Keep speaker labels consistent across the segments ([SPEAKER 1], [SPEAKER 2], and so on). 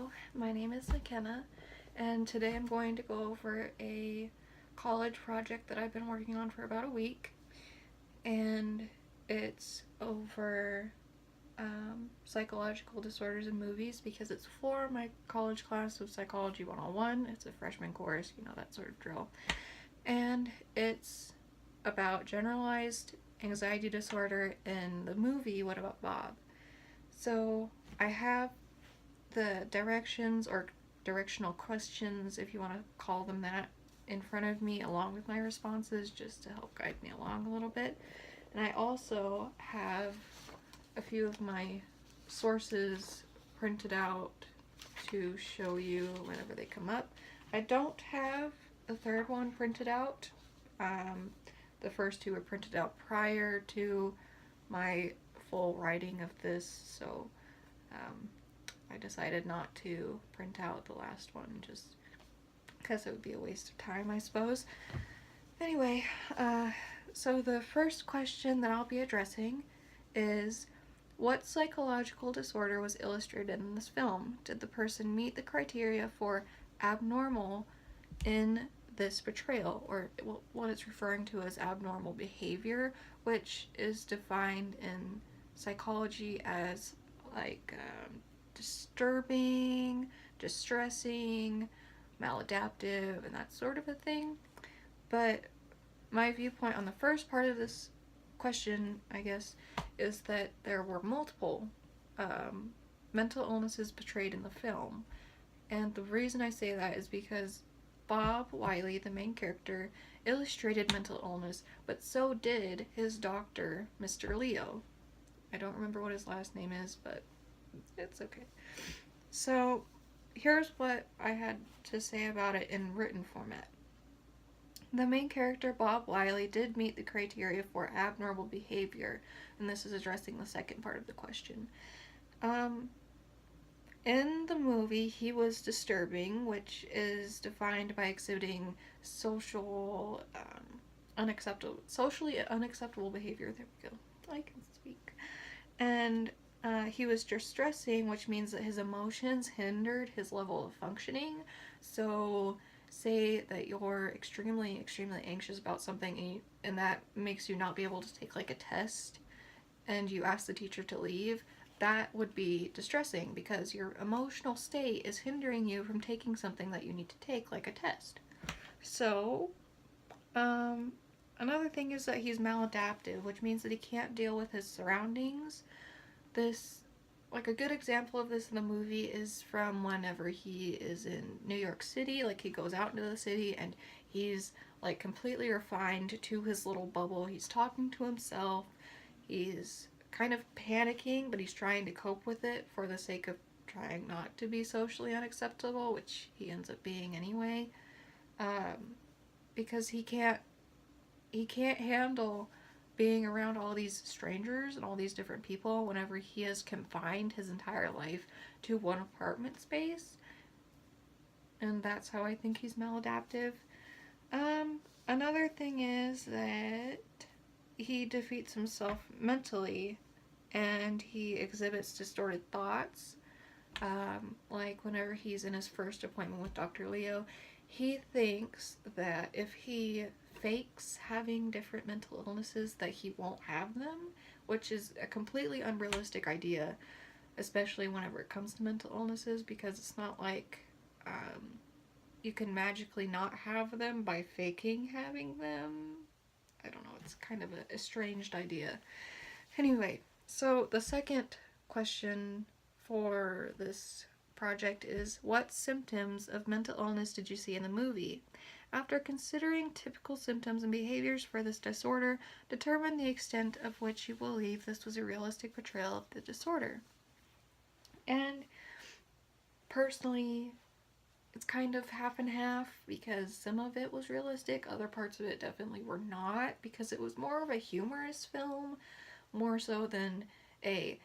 [SPEAKER 1] Hello, my name is McKenna, and today I'm going to go over a college project that I've been working on for about a week, and it's over psychological disorders in movies because it's for my college class of Psychology 101. It's a freshman course, you know, that sort of drill. And it's about generalized anxiety disorder in the movie What About Bob? So I have the directions or directional questions, if you want to call them that, in front of me along with my responses just to help guide me along a little bit. And I also have a few of my sources printed out to show you whenever they come up. I don't have the third one printed out. The first two were printed out prior to my full writing of this, so I decided not to print out the last one just because it would be a waste of time, I suppose. Anyway, so the first question that I'll be addressing is, what psychological disorder was illustrated in this film? Did the person meet the criteria for abnormal in this portrayal, or what it's referring to as abnormal behavior, which is defined in psychology as like disturbing, distressing, maladaptive, and that sort of a thing. But my viewpoint on the first part of this question, I guess, is that there were multiple mental illnesses portrayed in the film. And the reason I say that is because Bob Wiley, the main character, illustrated mental illness, but so did his doctor, Mr. Leo. I don't remember what his last name is, but it's okay. So here's what I had to say about it in written format. The main character, Bob Wiley, did meet the criteria for abnormal behavior, and this is addressing the second part of the question. In the movie, he was disturbing, which is defined by exhibiting socially unacceptable behavior. There we go. I can speak. And he was distressing, which means that his emotions hindered his level of functioning. So, say that you're extremely, extremely anxious about something, and that makes you not be able to take like a test, and you ask the teacher to leave. That would be distressing because your emotional state is hindering you from taking something that you need to take, like a test. So, another thing is that he's maladaptive, which means that he can't deal with his surroundings. This, like, a good example of this in the movie is from whenever he is in New York City. Like, he goes out into the city and he's like completely refined to his little bubble. He's talking to himself. He's kind of panicking, but he's trying to cope with it for the sake of trying not to be socially unacceptable, which he ends up being anyway, because he can't handle being around all these strangers and all these different people whenever he has confined his entire life to one apartment space. And that's how I think he's maladaptive. Another thing is that he defeats himself mentally and he exhibits distorted thoughts. Like whenever he's in his first appointment with Dr. Leo, he thinks that if he fakes having different mental illnesses that he won't have them, which is a completely unrealistic idea, especially whenever it comes to mental illnesses, because it's not like you can magically not have them by faking having them. I don't know, it's kind of a estranged idea. Anyway, so the second question for this project is, what symptoms of mental illness did you see in the movie? After considering typical symptoms and behaviors for this disorder, determine the extent of which you believe this was a realistic portrayal of the disorder. And personally, it's kind of half and half, because some of it was realistic, other parts of it definitely were not, because it was more of a humorous film, more so than a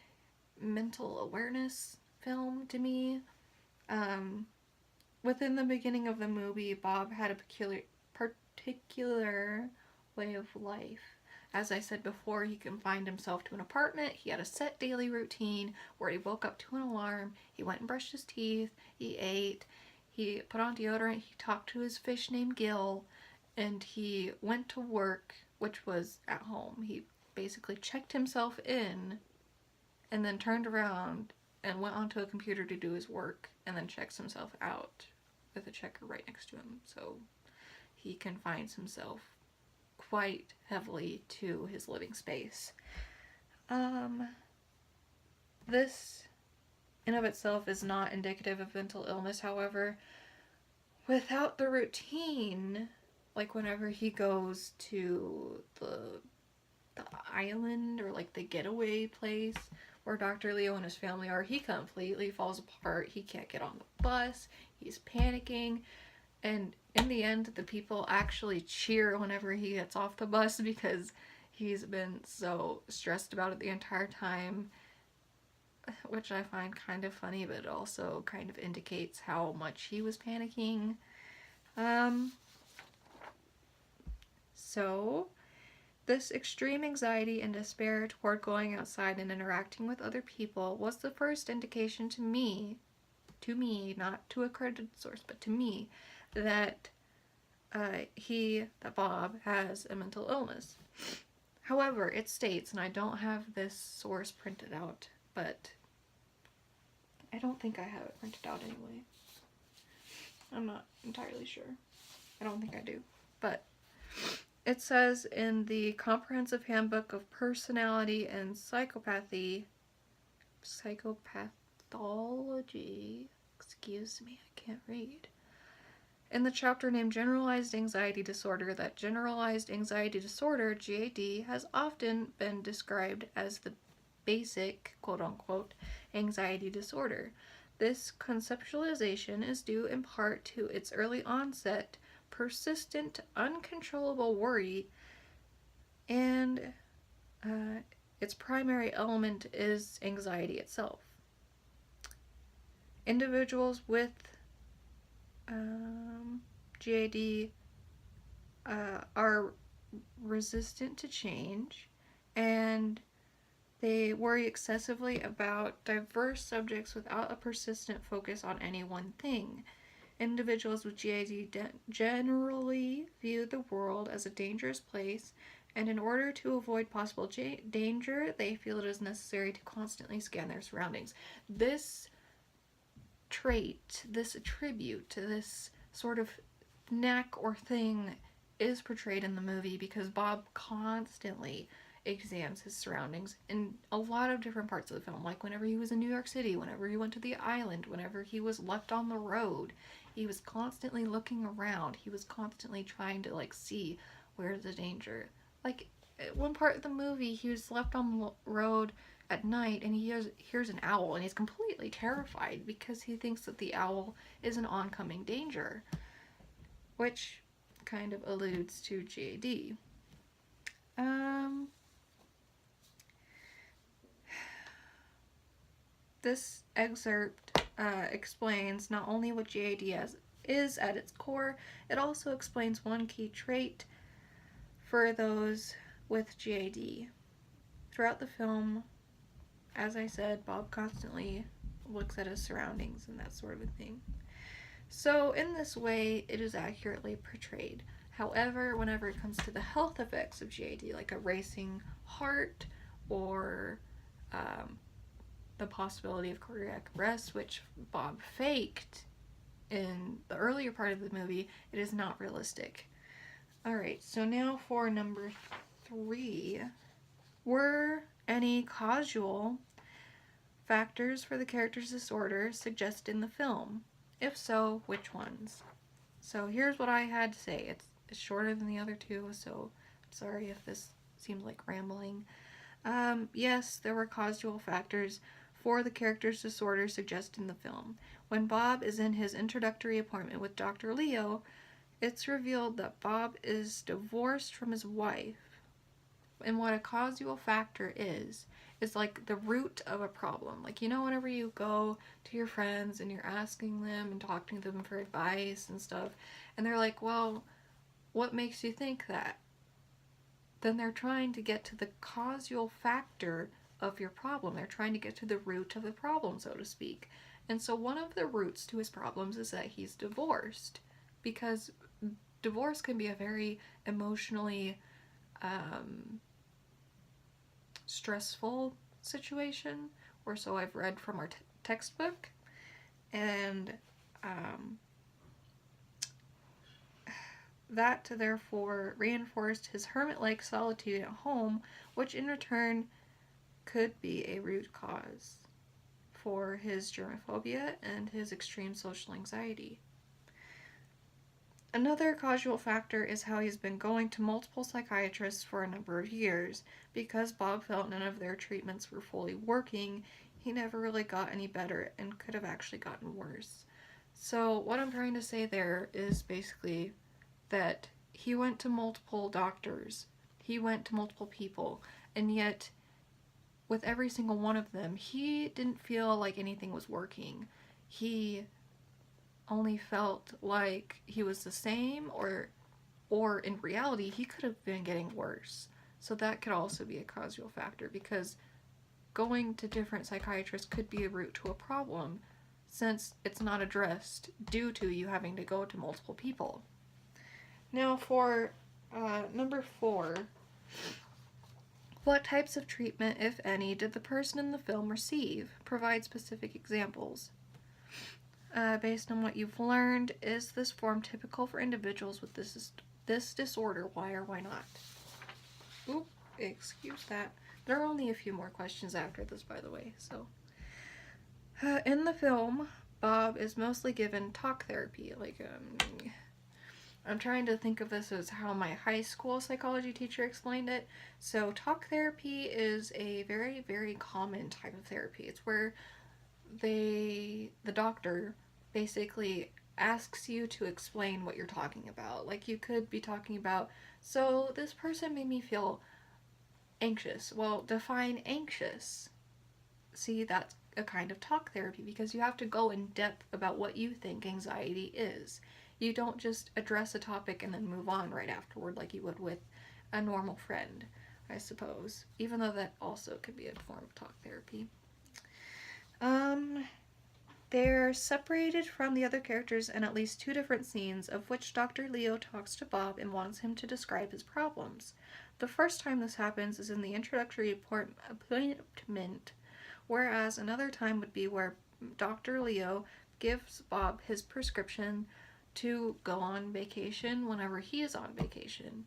[SPEAKER 1] mental awareness film to me. Within the beginning of the movie, Bob had a particular way of life. As I said before, he confined himself to an apartment. He had a set daily routine where he woke up to an alarm, he went and brushed his teeth, he ate, he put on deodorant, he talked to his fish named Gil, and he went to work, which was at home. He basically checked himself in and then turned around and went onto a computer to do his work and then checks himself out with a checker right next to him. So he confines himself quite heavily to his living space. This in of itself is not indicative of mental illness, however. Without the routine, like whenever he goes to the island or like the getaway place where Dr. Leo and his family are, he completely falls apart. He can't get on the bus. He's panicking. And in the end, the people actually cheer whenever he gets off the bus because he's been so stressed about it the entire time, which I find kind of funny, but it also kind of indicates how much he was panicking. So, this extreme anxiety and despair toward going outside and interacting with other people was the first indication to me, not to a credited source, but to me, that Bob has a mental illness. However, it states, and I don't have this source printed out, but I don't think I have it printed out anyway. I'm not entirely sure. I don't think I do. But it says in the Comprehensive Handbook of Personality and Psychopathology, excuse me, I can't read, in the chapter named Generalized Anxiety Disorder, that generalized anxiety disorder, GAD, has often been described as the basic, quote-unquote, anxiety disorder. This conceptualization is due in part to its early onset, persistent, uncontrollable worry, and its primary element is anxiety itself. Individuals with GAD are resistant to change, and they worry excessively about diverse subjects without a persistent focus on any one thing. Individuals with GAD generally view the world as a dangerous place, and in order to avoid possible danger, they feel it is necessary to constantly scan their surroundings. This trait, this attribute, this sort of knack or thing is portrayed in the movie because Bob constantly examines his surroundings in a lot of different parts of the film. Like whenever he was in New York City, whenever he went to the island, whenever he was left on the road, he was constantly looking around. He was constantly trying to like see where's the danger. Like at one part of the movie, he was left on the road at night and he hears an owl and he's completely terrified because he thinks that the owl is an oncoming danger, which kind of alludes to GAD. This excerpt explains not only what GAD is at its core, it also explains one key trait for those with GAD. Throughout the film, as I said, Bob constantly looks at his surroundings and that sort of a thing. So in this way, it is accurately portrayed. However, whenever it comes to the health effects of GAD, like a racing heart or the possibility of cardiac arrest, which Bob faked in the earlier part of the movie, it is not realistic. Alright, so now for number 3. Were any causal factors for the character's disorder suggested in the film? If so, which ones? So here's what I had to say. It's shorter than the other two, so I'm sorry if this seems like rambling. Yes, there were causal factors for the character's disorder suggested in the film. When Bob is in his introductory appointment with Dr. Leo, it's revealed that Bob is divorced from his wife. And what a causal factor is like the root of a problem. Like, you know, whenever you go to your friends and you're asking them and talking to them for advice and stuff, and they're like, well, what makes you think that? then they're trying to get to the causal factor of your problem. They're trying to get to the root of the problem, so to speak. And so one of the roots to his problems is that he's divorced, because divorce can be a very emotionally stressful situation, or so I've read from our textbook. And that therefore reinforced his hermit-like solitude at home, which in return could be a root cause for his germophobia and his extreme social anxiety. Another causal factor is how he's been going to multiple psychiatrists for a number of years. Because Bob felt none of their treatments were fully working, he never really got any better and could have actually gotten worse. So what I'm trying to say there is basically that he went to multiple doctors, he went to multiple people, and yet with every single one of them, he didn't feel like anything was working. He only felt like he was the same, or in reality, he could have been getting worse. So that could also be a causal factor, because going to different psychiatrists could be a route to a problem, since it's not addressed due to you having to go to multiple people. Now for number 4, what types of treatment, if any, did the person in the film receive? Provide specific examples. Based on what you've learned, is this form typical for individuals with this disorder? Why or why not? Oop, excuse that. There are only a few more questions after this, by the way. So, in the film, Bob is mostly given talk therapy. I'm trying to think of this as how my high school psychology teacher explained it. So talk therapy is a very, very common type of therapy. It's where the doctor basically asks you to explain what you're talking about. Like, you could be talking about, so this person made me feel anxious. Well, define anxious. See, that's a kind of talk therapy, because you have to go in depth about what you think anxiety is. You don't just address a topic and then move on right afterward like you would with a normal friend, I suppose. Even though that also could be a form of talk therapy. They're separated from the other characters in at least 2 different scenes, of which Dr. Leo talks to Bob and wants him to describe his problems. The first time this happens is in the introductory appointment, whereas another time would be where Dr. Leo gives Bob his prescription to go on vacation whenever he is on vacation.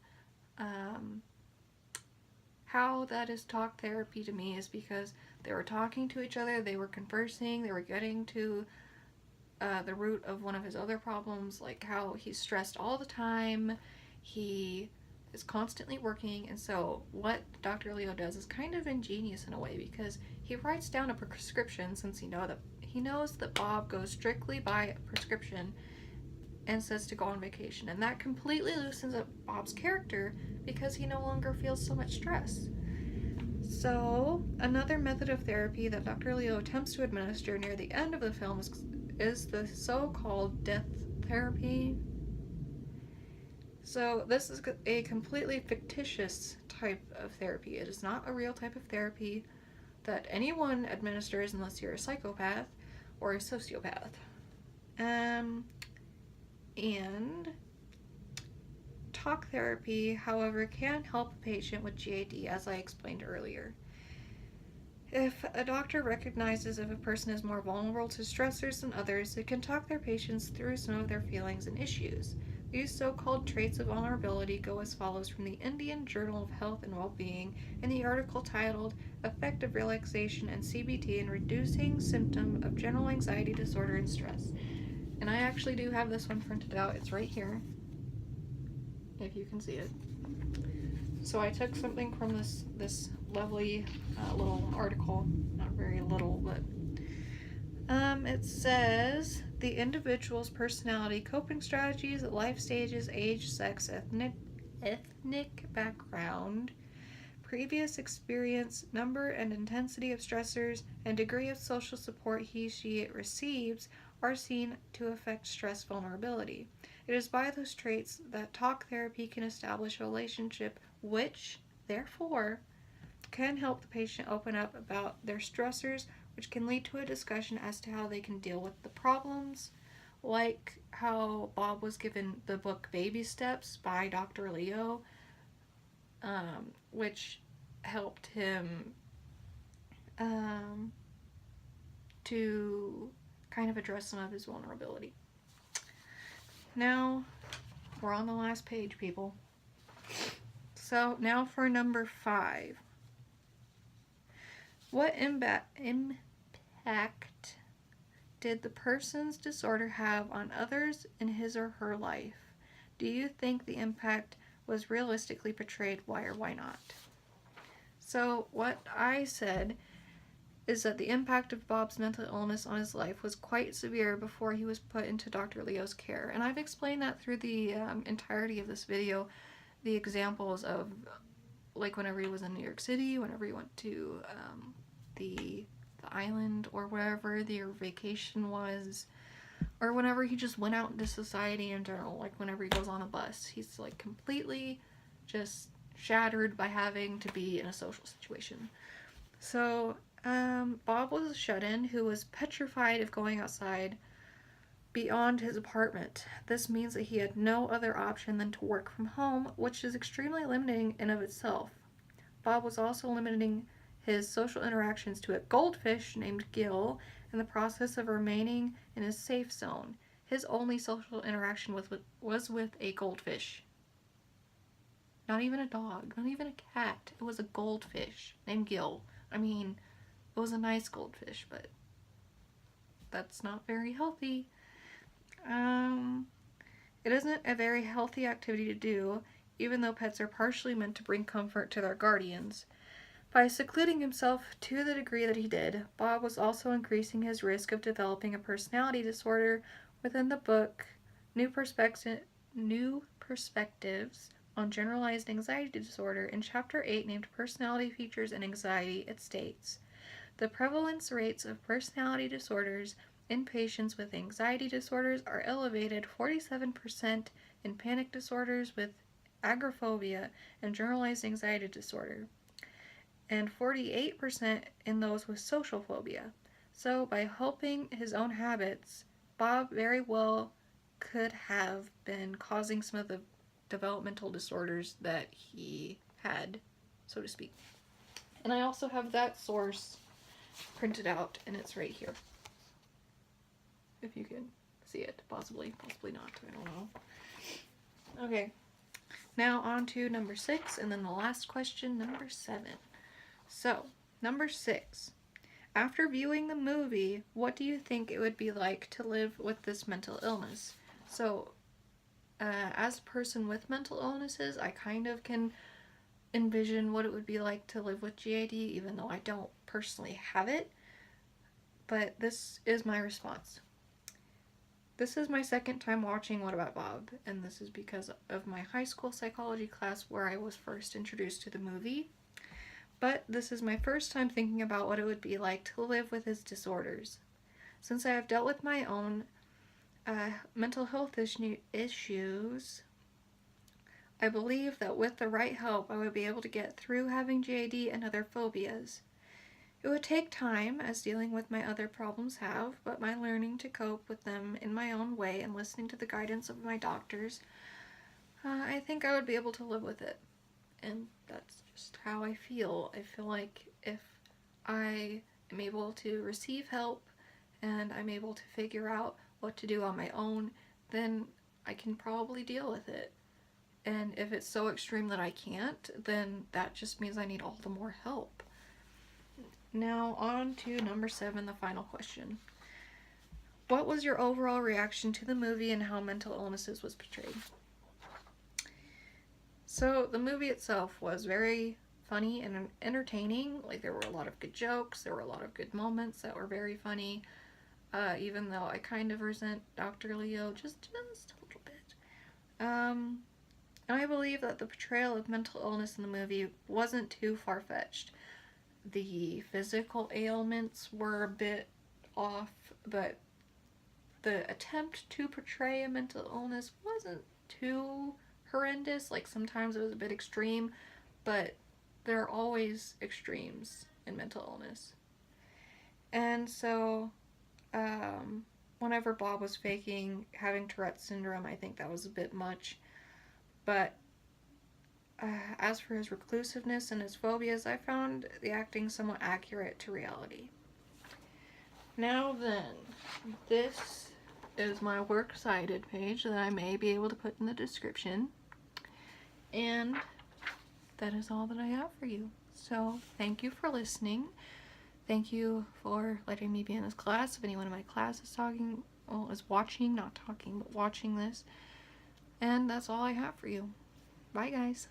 [SPEAKER 1] How that is talk therapy to me is because they were talking to each other, they were conversing, they were getting to the root of one of his other problems, like how he's stressed all the time, he is constantly working. And so what Dr. Leo does is kind of ingenious in a way, because he writes down a prescription, since he knows that Bob goes strictly by a prescription and says to go on vacation, and that completely loosens up Bob's character because he no longer feels so much stress. So, another method of therapy that Dr. Leo attempts to administer near the end of the film is the so-called death therapy. So, this is a completely fictitious type of therapy. It is not a real type of therapy that anyone administers unless you're a psychopath or a sociopath. And talk therapy, however, can help a patient with GAD, as I explained earlier. If a doctor recognizes if a person is more vulnerable to stressors than others, it can talk their patients through some of their feelings and issues. These so-called traits of vulnerability go as follows from the Indian Journal of Health and Well-Being in the article titled Effective Relaxation and CBT in Reducing Symptom of General Anxiety Disorder and Stress. And I actually do have this one printed out. It's right here, if you can see it. So I took something from this lovely little article. Not very little, but it says the individual's personality, coping strategies, life stages, age, sex, ethnic background, previous experience, number and intensity of stressors, and degree of social support he/she receives are seen to affect stress vulnerability. It is by those traits that talk therapy can establish a relationship which therefore, can help the patient open up about their stressors, which can lead to a discussion as to how they can deal with the problems, like how Bob was given the book Baby Steps by Dr. Leo, which helped him to kind of address some of his vulnerability. Now, we're on the last page, people. So, now for number 5. What impact did the person's disorder have on others in his or her life? Do you think the impact was realistically portrayed? Why or why not? So, what I said is that the impact of Bob's mental illness on his life was quite severe before he was put into Dr. Leo's care. And I've explained that through the entirety of this video, the examples of, like, whenever he was in New York City, whenever he went to the island or wherever their vacation was, or whenever he just went out into society in general, like whenever he goes on a bus, he's like completely just shattered by having to be in a social situation. So Bob was a shut-in who was petrified of going outside beyond his apartment. This means that he had no other option than to work from home, which is extremely limiting in of itself. Bob was also limiting his social interactions to a goldfish named Gil in the process of remaining in his safe zone. His only social interaction was with a goldfish. Not even a dog, not even a cat. It was a goldfish named Gil. I mean, it was a nice goldfish, but that's not very healthy. It isn't a very healthy activity to do, even though pets are partially meant to bring comfort to their guardians. By secluding himself to the degree that he did, Bob was also increasing his risk of developing a personality disorder. Within the book, New Perspectives on Generalized Anxiety Disorder, in Chapter 8 named Personality Features and Anxiety, it states, the prevalence rates of personality disorders in patients with anxiety disorders are elevated 47% in panic disorders with agoraphobia and generalized anxiety disorder, and 48% in those with social phobia. So by helping his own habits, Bob very well could have been causing some of the developmental disorders that he had, so to speak. And I also have that source printed out, and it's right here. If you can see it, possibly not, I don't know. Okay, now on to number 6, and then the last question, number 7. So, number 6. After viewing the movie, what do you think it would be like to live with this mental illness? So, as a person with mental illnesses, I kind of can envision what it would be like to live with GAD, even though I don't personally have it. But this is my response. This is my second time watching What About Bob, and this is because of my high school psychology class where I was first introduced to the movie. But this is my first time thinking about what it would be like to live with his disorders. Since I have dealt with my own mental health issues, I believe that with the right help I would be able to get through having GAD and other phobias. It would take time, as dealing with my other problems have, but by learning to cope with them in my own way and listening to the guidance of my doctors, I think I would be able to live with it. And that's just how I feel. I feel like if I am able to receive help and I'm able to figure out what to do on my own, then I can probably deal with it. And if it's so extreme that I can't, then that just means I need all the more help. Now on to number 7, the final question. What was your overall reaction to the movie and how mental illnesses was portrayed? So the movie itself was very funny and entertaining. Like, there were a lot of good jokes, there were a lot of good moments that were very funny, even though I kind of resent Dr. Leo just a little bit. And I believe that the portrayal of mental illness in the movie wasn't too far-fetched. The physical ailments were a bit off, but the attempt to portray a mental illness wasn't too horrendous. Like, sometimes it was a bit extreme, but there are always extremes in mental illness. And so, whenever Bob was faking having Tourette's syndrome, I think that was a bit much. But as for his reclusiveness and his phobias, I found the acting somewhat accurate to reality. Now then, this is my works cited page that I may be able to put in the description. And that is all that I have for you. So, thank you for listening. Thank you for letting me be in this class. If anyone in my class is watching, not talking, but watching this. And that's all I have for you. Bye, guys.